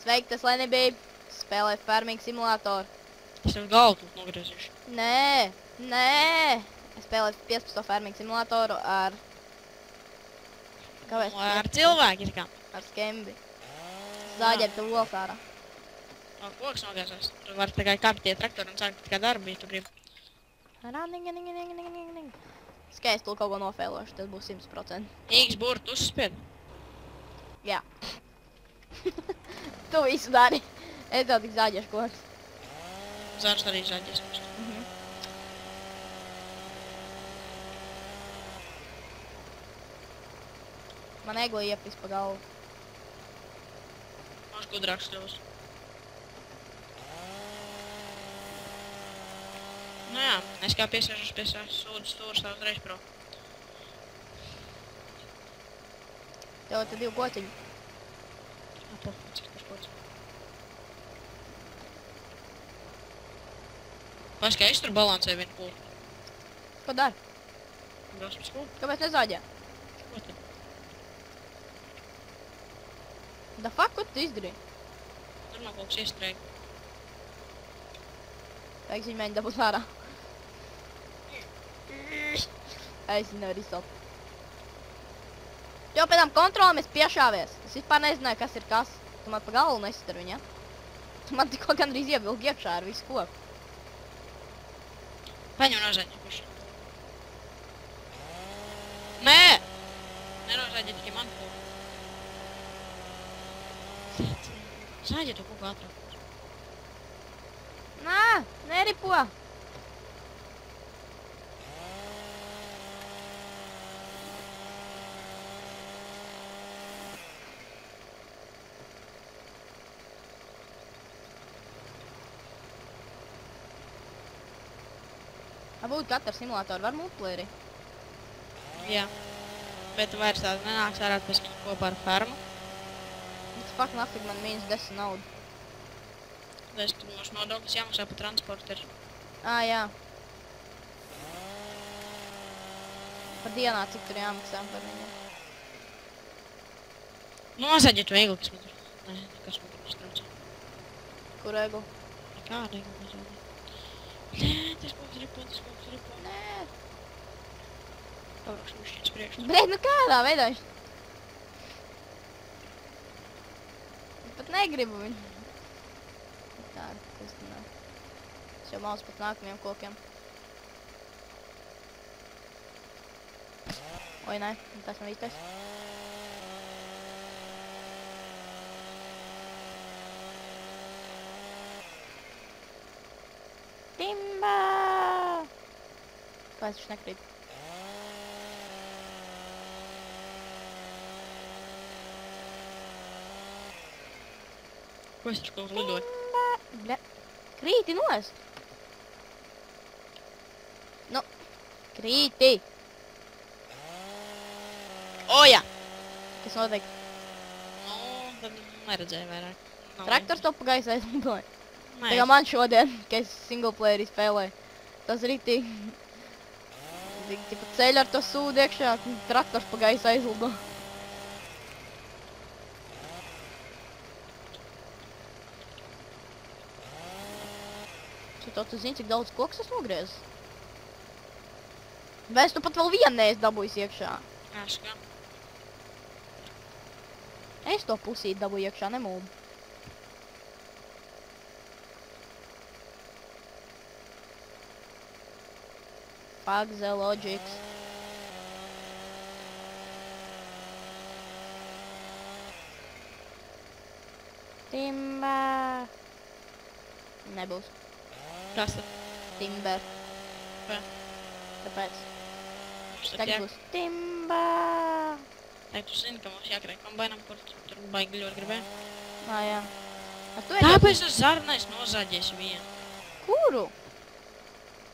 Sveiki, tas lai nebija. Spēlēt farming simulātoru. Es tev galvu тут nogriezīšu. Nē, nē. Es spēlēju 15. farming simulātoru ar... Kāpēc? Ar cilvēku ir kā. Ar skembi. Zāģēr tev loks ārā. Koks nogāzās. Tu vari tikai kāpt tie traktori un sākt tikai darbu, ja tu gribi. Skai, es tu kaut ko nofēlošu, tas būs 100%. X burtu uzspied. Jā. Tu visu dari. Es tev tik zāģēšu koks. Zārs arī žaģies. Man ego iepis pa galvu. Mums gudrāks kļūs. Nu jā, es kā piesēžos pie sūdas stūras tā uzreiz pro. Tev te 2 kociņi. Cik tas kods. Paši, kā es tur balansēju vienu kūru. Ko dari? Brauc pēc kūru. Kāpēc nezāģē? Ko tad? Da fuck, ko tu izdarīji? Tur man kaut kas iestrēga. Vajag viņu mēģi dabūt ārā. Es viņu nevaru izsalt. Jo pēc tam kontroli mēs piešāvies. Es vispār nezināju, kas ir kas. Tu man pa galvu nesit ar viņu, ja? Tu man tikko gandrīz ievilgi iekšā ar visu koku. Paņem nožaģi, kurš. Nē! Nenožaģi tikai man kūru. Žaģi tu kūku ātrāk. Nā, neripo! Varbūt katru simulātoru var multiplayeri. Jā. Bet tu vairs tādu nenāks ārāt pēc kopā ar fermu. Tas fuck nafig man -10 naudu. Tāpēc, ka mums nodoklis jāmaksā par transporteru. Ā, jā. Par dienā, cik tur jāmaksā par viņu. Nozaģi tu egli, kas man tur. Nē, kas man tur iztraucē. Kur egu? Nekāda egli nozaģi. Nē, tas kaut kas ripo. Nē. Pavrākšu mušķiņas priekšā. Bļet, nu kādā veidā viņš? Es pat negribu viņu. Tā, tas nāk. Es jau maus pat nākamajiem kokiem. Oi, nē, tas nav īstais. Timba! Kāpēc viņš nekrīt? Ko es tur kaut lidoju? Bļa. Krīti nost! Nu, krīti! O, jā! Kas notiek? Nu, tad neredzēju vairāk. Traktors to pa gaisa aizlidoja. Nē, Tā kā man šodien, ka es singleplayeri spēlēju. Tas rītīgi. Tipa ceļ ar to sūdu iekšā, traktors pa gaisa aizlido. Šito tu zini, cik daudz koks es nogriezis? Vai es tu pat vēl vienu neesi dabūjis iekšā? Kāši kā? Es to pusīti dabūju iekšā, nemūdu. Fuck the logics. Timber. Nebūs. Kas tad? Timber. Vai? Tāpēc. Mums tad Tagad būs timber. Teikt, tu zini, ka mums jākrēj kombainam, kur tur baigi ļoti gribēja. Ā, jā. Tāpēc tas zarnais nozaģies vienu. Kuru?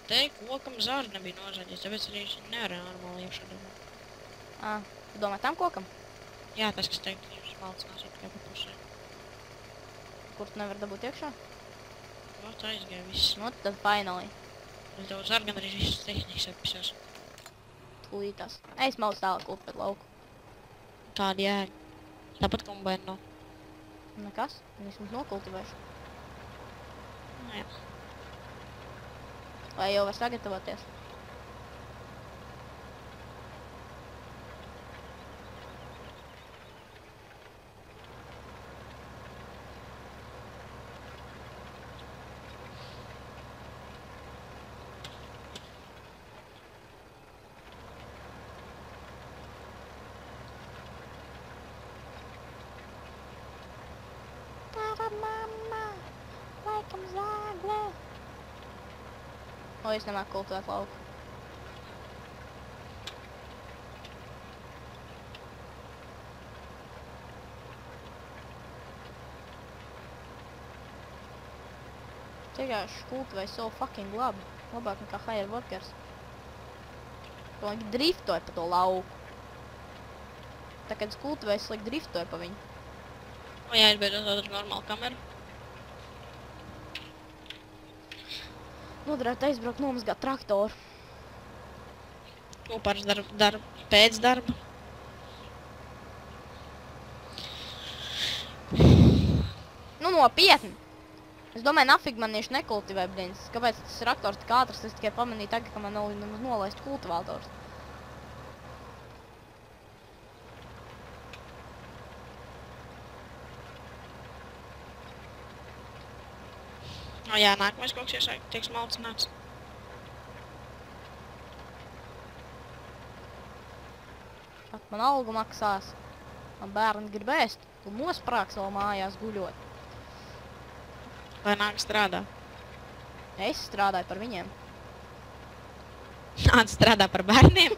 Te kokam zāri nebija nozaģies, tāpēc arī viņš nevarēja normāli iekšā dabūt. Ā, tu domā tam kokam? Jā, tas, kas teikt, jums malcinās tikai pa pusē. Kur tu nevar dabūt iekšā? O, tā aizgāja viss. Nu, tad finally. Es tev zāri gan arī viss tehnikas appisās. Tūlītās. Es mauc tālāk kultu pēc lauku. Kādi jēga. Tāpat kombaini nav. Nekas, vismaz nokultivēšu. Nu, jā. Vai jau var sagatavoties? Mamma, laikam zāgle. O, es nemāku kultivēt lauku. Vienkārši kultivēju so fucking labi. Labāk nekā Hire Workers. Slik driftoju pa to lauku. Tā, kad es kultivēju, slik driftoju pa viņu. O, jā, beidzot tādu normālu kameru. Noderētu aizbraukt nomazgāt traktoru. Ko pāris dara pēc darba. Nu, nopietni! Es domāju, nafig man viņš nekultivē, blīns. Kāpēc tas traktors tik ātrs? Es tikai pamanīju tagad, ka man nav nemaz nolaist kultivātors. O, jā, nākamais kaut kas tiek smalcināts. Pat man algu maksās. Man bērni grib ēst. Tu nosprāks vēl mājās guļot. Lai nāk strādā. Es strādāju par viņiem. Nāc strādā par bērniem.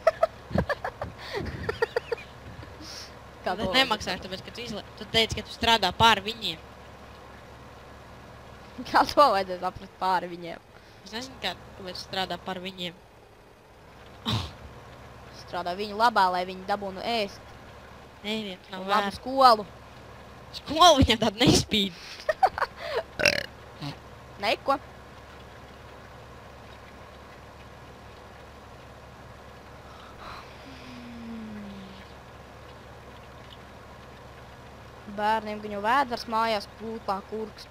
Kā Bet nemaksāšu, tāpēc, ka tu teici, ka tu strādā pār viņiem. Kā to vajadzētu saprast pāri viņiem? Es nezinu, kāpēc strādā par viņiem. Strādāju viņu labā, lai viņi dabūnu ēst. Nē, tu nav Un labu vērts. skolu. Skolu viņam tāda nespīd. Neko. Bērniem viņu vēders mājās pūtā kurks.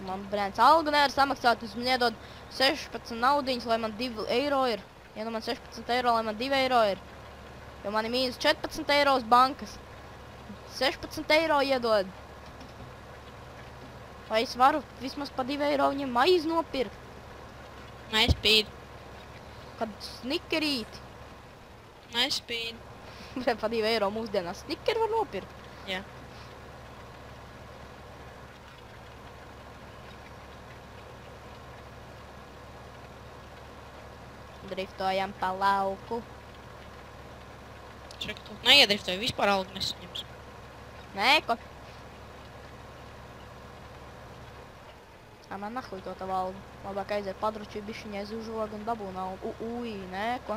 Man brēns algu nevar samaksāt, uz man iedod 16 naudiņas, lai man 2 eiro ir. Ja nu man 16 eiro, lai man 2 eiro ir. Jo man ir mīnus 14 eiro uz bankas. 16 eiro iedod. Vai es varu vismaz pa 2 eiro viņam maizi nopirkt? Nespīd. Kad snikerīti. Nespīd. Pa 2 eiro mūsdienās snikeri var nopirkt. Jā. Driftojam pa lauku. Čak, tu neiedriftoji, vispār algu nesaņems. Neko. Man nahuj to tavu algu. Labāk aiziet padručī bišķiņai uz žogu un dabū naudu. Ui, neko.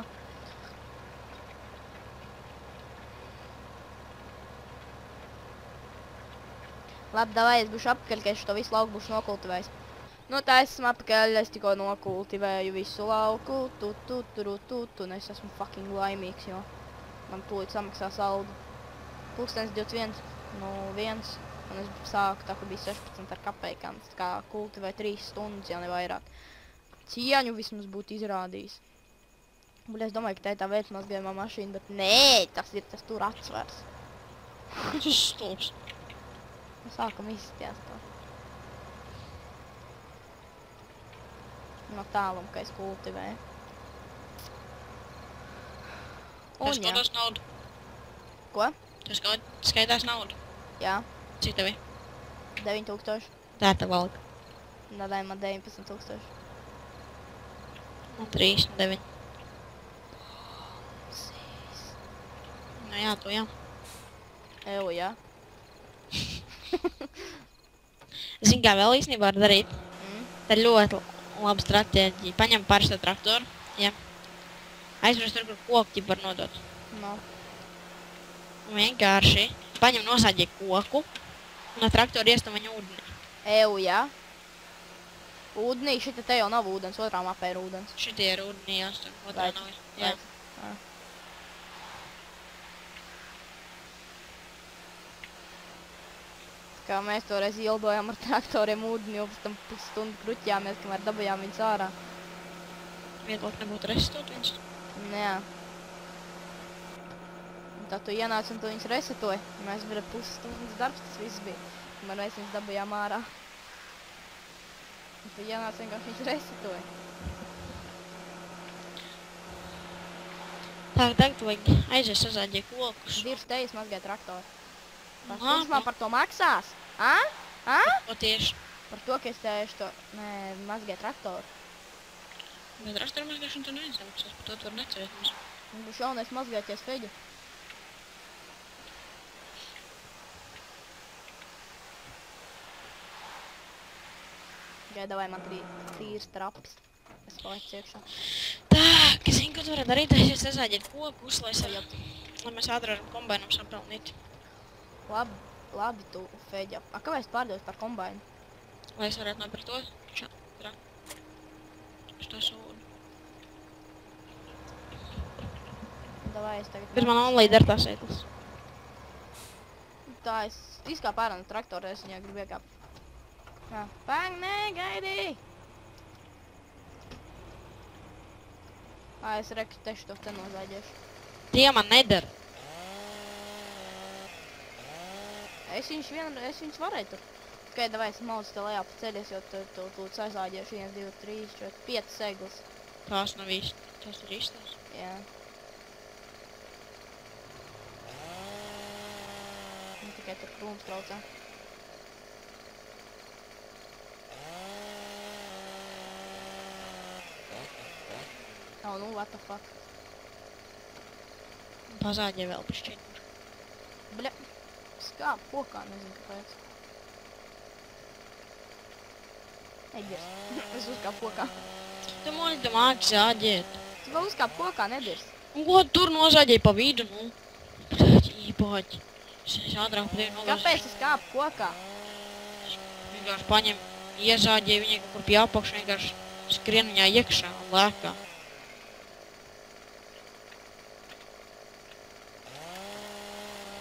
Labi, davai, es būšu apakaļ, ka es šo visu lauku būšu nokultivējis. Nu, tā esmu apakaļ, es tikko nokultivēju visu lauku. Un es esmu fucking laimīgs, jo man tūlīt samaksās algu. 21, nu 1. Un es sāku tā, ka bija 16 ar kapeikām. Tā kā kultivēju 3 stundas, ja ne vairāk. Cieņu vismaz būtu izrādījis. Es domāju, ka tā ir tā vērtsmazgājumā mašīna, bet nē, tas ir tas tur atsvars. Tas ir stulbs. Sākam izsties to. No tālum, ka es kultivēju. Tu Un jā. skaitās naudu. Ko? Tu skaitās naudu. Jā, Cik tev ir? 9000. Tā ir tava alga. Nedēļ man 19000. Man 39. Sīs. Nu jā, tu jā. Eju, jā. Zini, kā vēl īstenībā var darīt? Tā ir ļoti laba stratēģija. Paņem parasto traktoru, jā. Aizbrauc tur, kur koku var nodot. No. Un vienkārši paņem nosāģi koku un no traktora iestam viņu ūdeni. Eju, jā. Ūdenī, šita te jau nav ūdens, otrā mapē ir ūdens. Šitie ir ūdenī jāstam, otrā Right. nav. Jā. Ah. Kā mēs toreiz ieldojām ar traktoriem ūdeni, un pēc tam pusstundu kruķjāmies, kamēr dabajām viņus ārā. Vieglāk nebūtu restot viņus. Jā. Un tad tu ienāc un tu viņus resetoji. Mēs bija pusstundas darbs, tas viss bija. Kamēr mēs viņus dabajām ārā. Un tu ienāc vienkārši viņus resetoji. Tā, tagad vajag aizies sazāģie kokus. Divs tejas mazgai traktori. Kas Aha, mums man par to maksās? Ā? Ā? Ko tieši? Par to, ka es tēšu to, nē, mazgai traktori. Bet traktoru mazgāšanu tu neizmaksās, par to tu var necerēt mums. Un būs jaunais mazgāties feģu. Gaida, vai man tīrs trapis. Es paliku iekšā. Tā, ka zini, ko tu varētu darīt, aizies sazāģēt kokus, lai mēs ātri varam kombainam sapelnīt. Labi tu, feģa. A, kāpēc pārdod par kombainu? Lai es varētu nopirkt to? Šā, trā. Što sūdu. Davai, es tagad... Bet man onlaid ar tās ētlas. Tā, es izkāpu ārā no traktora, es viņai gribu iekāpt. Jā. Bang, nē, gaidī! Ā, es reku tešu to te nozāģiešu. Tie man nedara. Es viņus varēju tur. Tikai davai es maudzu te lejā pa ceļies, jo tu lūdzu aizāģiešu 1, 2, 3, 4, 5 seglas. Tās nav īsti. Tas ir īstais. Jā. Un tikai tur krūms traucē. Oh, nu, what the fuck. Pazāģē vēl pišķiņu. Bļa. Skāp kokā, nezinu kāpēc. Nedirs. Es uzkāpu kokā. Tu mani māki zāģēt. Tu vēl uzkāpu kokā, nedirs. Un ko tur nozāģēji pa vidu, nu? Īpaķi. Es ātrāk pa tevi nogāzu. Kāpēc es kāpu kokā? Vienkārši paņem, iezāģēji viņai kaut kur pie apakša, vienkārši skrien viņā iekšā un lēkā.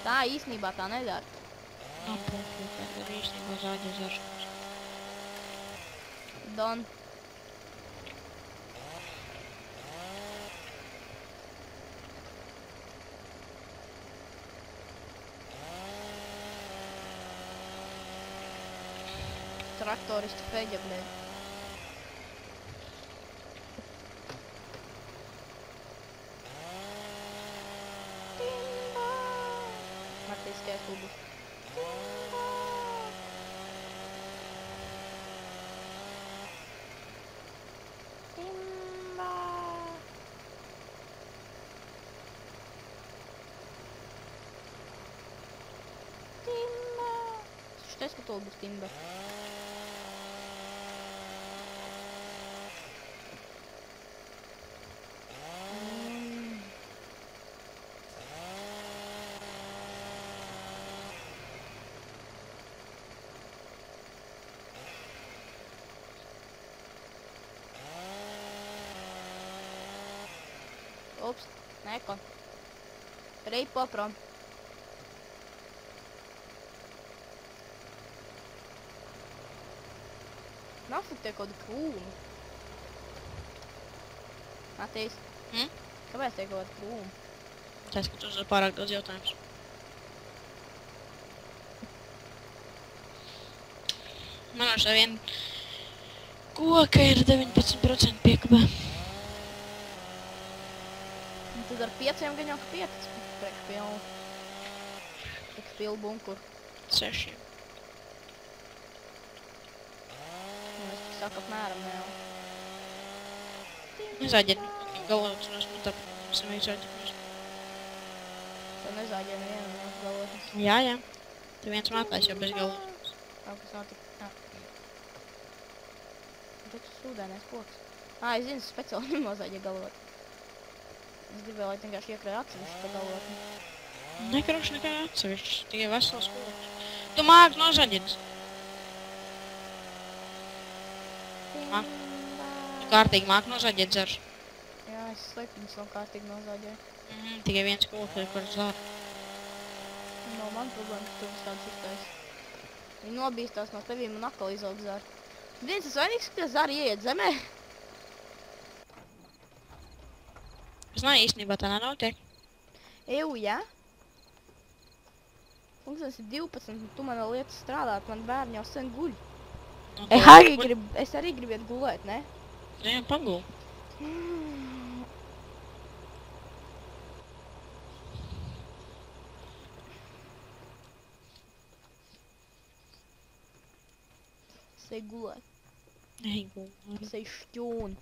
Tā īstenībā tā nedara. Apakļu, tā ir īstenībā zāģē zarškas. Don. Traktoristi feģa, blēd. Martīskais klubus. Что es готов без Timba? Ups, neko. Rei poprom. Nafik tie kaut kādi krūmi. Matīs. Kāpēc tie kaut kādi krūmi? Tas, ka tu uzdod pārāk daudz jautājums. Man ar savien koka ir 19% piekabē. Un tad ar 5 gan jau ka 5 priekš pilnu. Priekš pilnu bunkuru. 6. Un es saku apmēram jau. Nezāģēt galotnes, nu tā samīgi zāģēt. Tu nezāģē nevienu no galotnes. Jā. Tu viens mākās jau bez galotnes. Kaut kas notika. Jā. Bet tas ūdēnais koks. Ā, es zinu, speciāli nemazāģē galotni. Es gribēju, lai vienkārši iekrāja atsevišķi pa galotni. Nekroši nekā atsevišķi, tikai vesels koks. Tu māki nozāģēt. Tu kārtīgi māki nozāģēt dzeršu. Jā, es slipiņus vēl kārtīgi nozāģēju. Tikai viens koks ir par zāru. Nav man problēma, ka tu vis tāds iztais. Viņi nobīstās no tevīm un atkal izaug zari. Viens tas vainīgs, ka tie zari ieiet zemē. Es nav īstenībā tā nenotiek. Eju, jā? Mums ir 12, un tu man vēl lietas strādāt, man bērni jau sen guļ. No, Es arī gribu iet gulēt, ne? Jā, pagul. Es eju gulēt. Ej, gul. Es eju šķūni.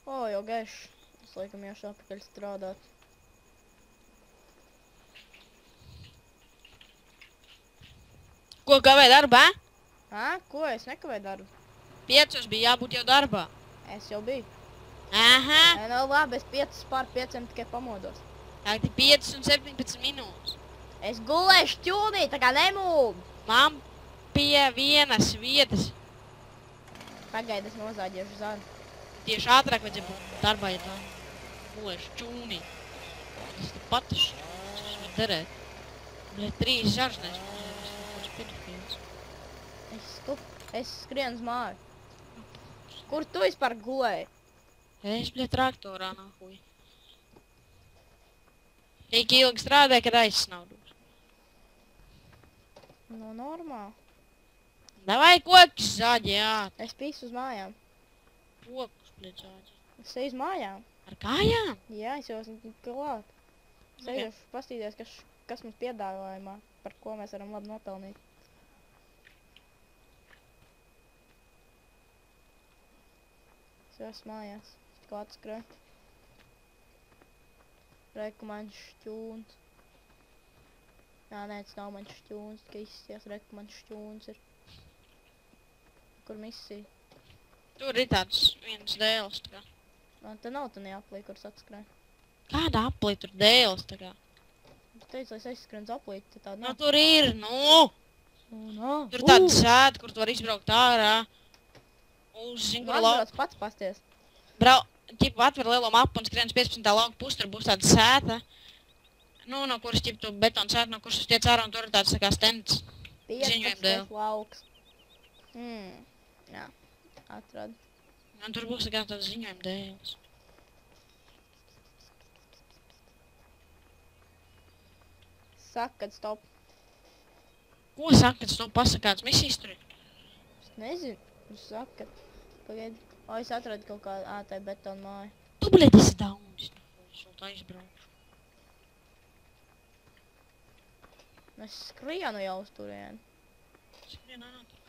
O, jau gaišs. Es laikam iešu atpakaļ strādāt. Ko kavē darbā? Ko? Es nekavēju darbu. 5 bija jābūt jau darbā. Es jau biju. Aha. Nu labi, es 5 pār 5 tikai pamodos. Tā ir 5 un 17 minūtes. Es gulēju šķūnī, tā kā nemūg. Man pie vienas vietas. Pagaid, es nozāģiešu zari. Tieši ātrāk vajadzēja būt darbā, ja tā gulēšu čūnī. Tas te patas. Tas var derēt. Bļet, 3 žaržnēs. Es skrienu uz māju. Kur tu vispār gulēji? Es, bļet, traktorā nahuj. Tik ilgi strādāja, kad aizsnaudus. Nu, normāli. Davai kokus zāģi, jā. Es pīkstu uz mājām. Kokus, bļet, zāģi. Es eju uz mājām. Ar kājām? Jā, es jau esmu klāt. Es ejuši pastīties, kas mums piedāvājumā, par ko mēs varam labi nopelnīt. Es jau esmu mājās. Es tikko atskrēju. Reku man šķūns. Jā, nē, tas nav man šķūns, tikai izsies. Reku man šķūns ir. Kur misija? Tur ir tāds viens dēls, tā kā. Man te nav tā neaplī, kuras atskrēju. Kāda aplī tur dēls, tā kā? Tu teici, lai es aizskrēju uz aplī, tad tāda Nu, nav. tur ir, nu. No. Tur tāda sēta, kur tu var izbraukt ārā. Zinu, kur Atbrauc pats pasties. Ķipu atver lielo mapu un skrien uz 15. lauku pusi, tur būs tāda sēta. Nu, no kuras ķipu tu betonu sēta, no kuras tiec ārā un tur ir tāds tā kā stends. Ziņojam dēļ. 15. lauks. Jā, atradu. Un tur būs tā kā tāds ziņojam dēļs. Saka, kad stop. Ko saka, kad tu pasaka kāds misijas tur ir? Es nezinu. Es saku, kad... Pagaidi. O, es atradu kaut kādu ātai betonu māju. Tu, bļet, esi daunis. Es vēl tā izbraukšu. Es skrienu jau uz turieni. Skrien ātri.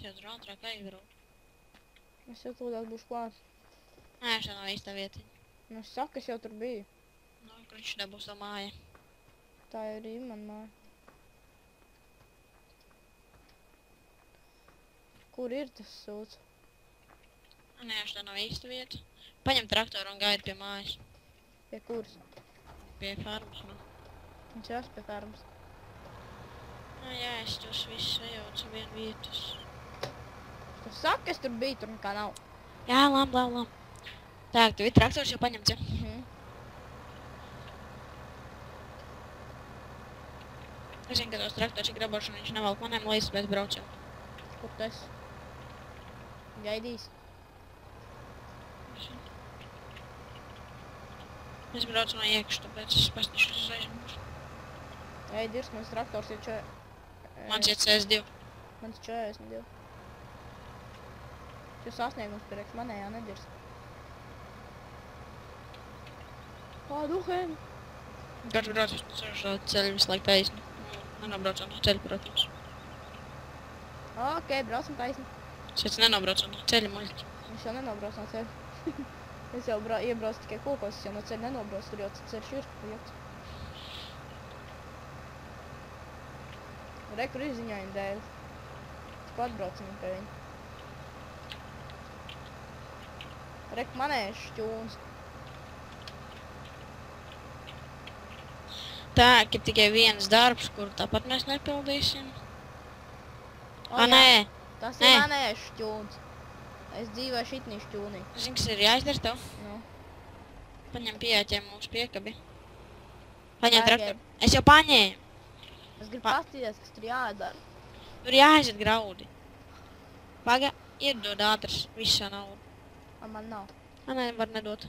Tie tur ātrāk aizbraukt. Es jau tūdāk būšu klāt. Nē, šā nav īstā vietiņa. Nu, es saku, es jau tur biju. Nu, kurš nebūs tā māja. Tā ir arī man māja. Kur ir tas sūds? Nē, šā nav īsta vieta. Paņem traktoru un gaidi pie mājas. Pie kuras? Pie farmas, nu. Viņš jau pie fermas. Nu, jā, es tos visus sajaucu vien vietas. Tu saki, es tur biju, tur nekā nav. Jā, labi. Tā, tu ir traktors jau paņemts, ja? Es zinu, ka tos traktors ir grabošana, viņš nevelk maniem līdz pēc braucam. Kur tu esi? Gaidīs. Es braucu no iekšas, tāpēc es pastīšu uz aizmūšu. Gaidirs, mans traktors ir Mans iet CS2. Mans 42. Tu sasniegums priekš manējā nedirs. Pārduhen! Kāds brauc uz ceļu visu laiku taisni. Nenobraucam uz ceļu, protams. Ok, braucam taisni. Es nenobraucam uz ceļu, muļķi. Viņš jau nenobrauc no ceļa. Es jau iebraucu tikai kokos, es jau no ceļa nenobrauc, tur jau ceļš ir. Re, kur ir ziņojumi dēļ. Tikko atbraucam pie viņa. Re, manēšu šķūns. Tā, ka tikai viens darbs, kur tāpat mēs nepildīsim. O, jā. Nē. Tas Nē. ir manējais šķūns. Es dzīvoju šitnī šķūnī. Zini, kas ir jāizdara tev? Nu. Paņem pieķēm mūsu piekabi. Paņem Vajag. traktoru. Es jau paņēmu. Es gribu pastīties, kas tur jādara. Tur jāaiziet graudi. Paga, iedod ātrs visu naudu. Man nav. Nē, var nedot.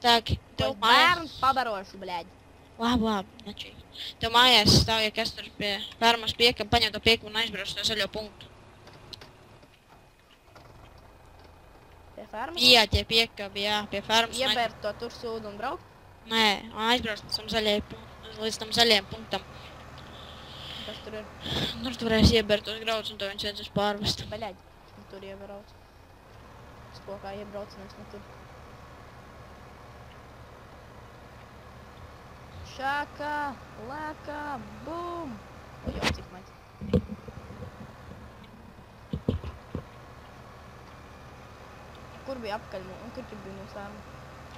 Tak, tev Es mājās... bērns pabarošu, bļaļ. Labi, nečīgi. Tev mājās stāv, ja kas tur pie fermas piekaba, paņem to piekabu un aizbrauc to zaļo punktu. Pie fermas? Pieķē piekabi, jā, pie fermas. Iebērt to tur sūdu un braukt? Nē, un aizbrauc līdz tam zaļajam punktam. Kas tur ir? Tur tu varēsi iebērt tos graudus un to viņš viens uz pārvest. Bļaļ. Es tur iebrauc. Es kokā iebrauc un es ne tur. Šākā, lēkā, bum! O, jau, cik maic. Kur bija apkaļ, un kur bija mūsu ēma?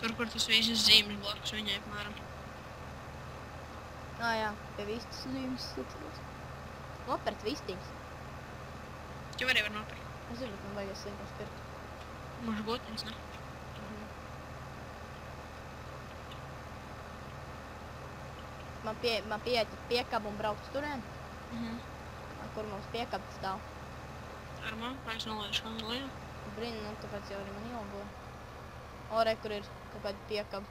Tur, kur tas visas zīmes blokus viņai, apmēram. Jā, pie vistas zīmes sliktos. Nopert vistiņas. Tu arī var nopirkt. Es zinu, ka man vajag slinkums pirkt. Mūžu gotiņas, ne? Man pieeja piekab un braukt turien, kur mums piekab stāv. Ar man, es nolaidu šādu lejā. Brin, nu tāpēc jau arī man ielogoja. Ore, kur ir kaut kāda piekab.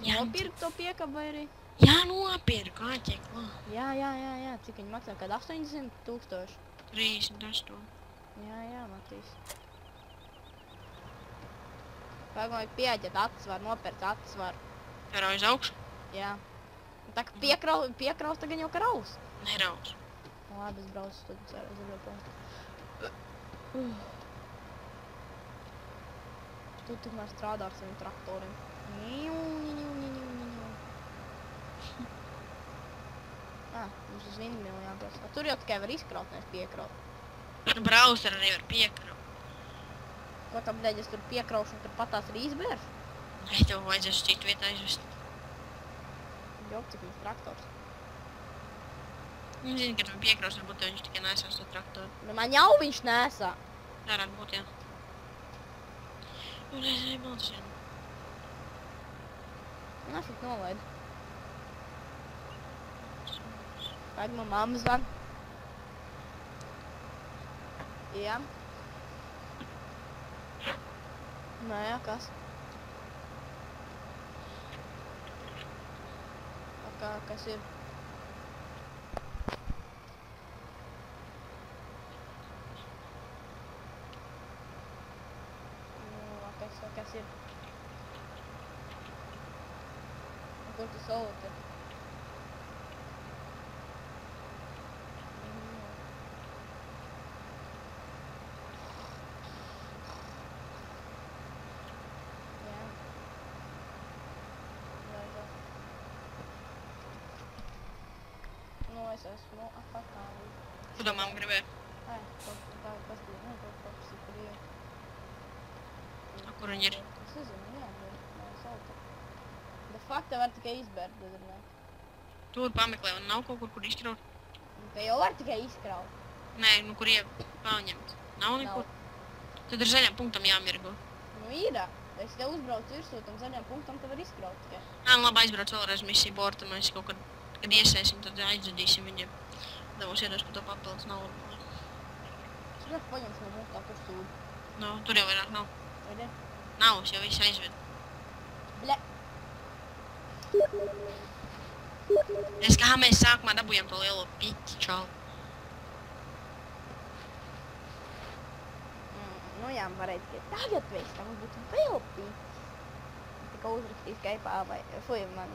Jā, Nopirkt to piekabu vai arī? Jā, nopirku, āķiek, klā. Jā. Cik viņi maksā? Kāda 80 000? 38. Jā, Matīs. Vajag man pieeģēt atsvaru, nopirkt atsvaru. Ar aiz augšu? Jā. Tā kā piekraus tagad jau karaus. Neraus. Labi, es braucu tad zaļo punktu. Tu tikmēr strādā ar saviem traktoriem. Mums uz vindmilu jābrauc. Tur jau tikai var izkraut, nevis piekraut. Brauser arī var piekraut. Ko tā bļaļ, es tur piekraušu un tur patās arī izbēršu? Nē, tev vajadzēs citu vietu aizvest. Jop, cik viņš traktors. Viņi zina, ka tu piekraus, varbūt tev viņš tikai nesās to traktoru. Nu, man jau viņš nesā. Varētu būt, jā. Un es arī balsinu. Nafik nolaidu. Vajag man mamma zvan. Jā. Nē, kas? Kas ir? Kas ir? Kur tu sauti? Es esmu apakāli. Ko tā mamma gribēja? Ai, tā pastīja, kaut kas ir par ieku. Kur viņi ir? Es nezinu, jā, bet sauta. Bet fakta var tikai izbērt, bezrunāt. Tur pameklē un nav kaut kur izkraut? Te jau var tikai izkraut. Nē, nu kur paņemt? Nav nekur? Tad ar zaļām punktam jāmirgo. Nu ir. Es te uzbraucu virsū, tam zaļām punktam te var izkraut tikai. Nē, nu labi, aizbrauc vēlreiz misiju bortu, mēs kaut kad iesēsim, tad aizdzudīsim viņiem. Devos iedos par to papildus naudu. Es grib paņemt no punktā tur sūdu. No, tur jau vairāk nav. Vai ne? Nav, es jau visu aizvedu. Bļa. Es kā mēs sākumā dabujam to lielo piķi, čau. Nu jā, varēja tikai tagad veikt, ka mums būtu vēl piķis. Tika uzrakstīs Skype'ā vai fuj, man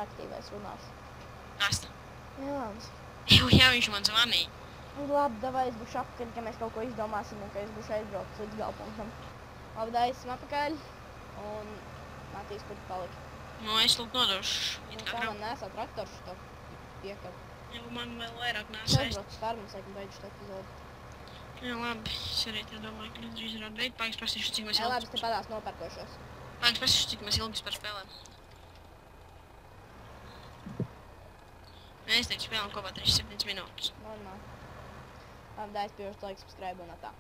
raktīvais runās. Asta. Jā, Jā, viņš man zvanīja. labi, davai, es būšu apkaļ, ka mēs kaut ko izdomāsim un ka es būšu aizbraucis līdz galpunktam. Labi, davai, esam apakaļ un Matīs, kur tu paliki. Nu, es lūk nodošu. Un kā man nesā traktors šo piekabu. Jā, man vēl vairāk Es nesāist. aizbraucu uz fermu, sēku beidzu šo epizodu. Jā, labi, es arī te domāju, ka līdz varētu beigt. Paiks prasīšu, cik mēs Jā, labi, ilgi. es te padās nopērkošos. Paiks prasīšu, cik mēs ilgi par spēlēm. Mēs taču spēlām kopā 37 minūtes. Normāli. Labi, dājas pievienošu laiku subscribe un tā.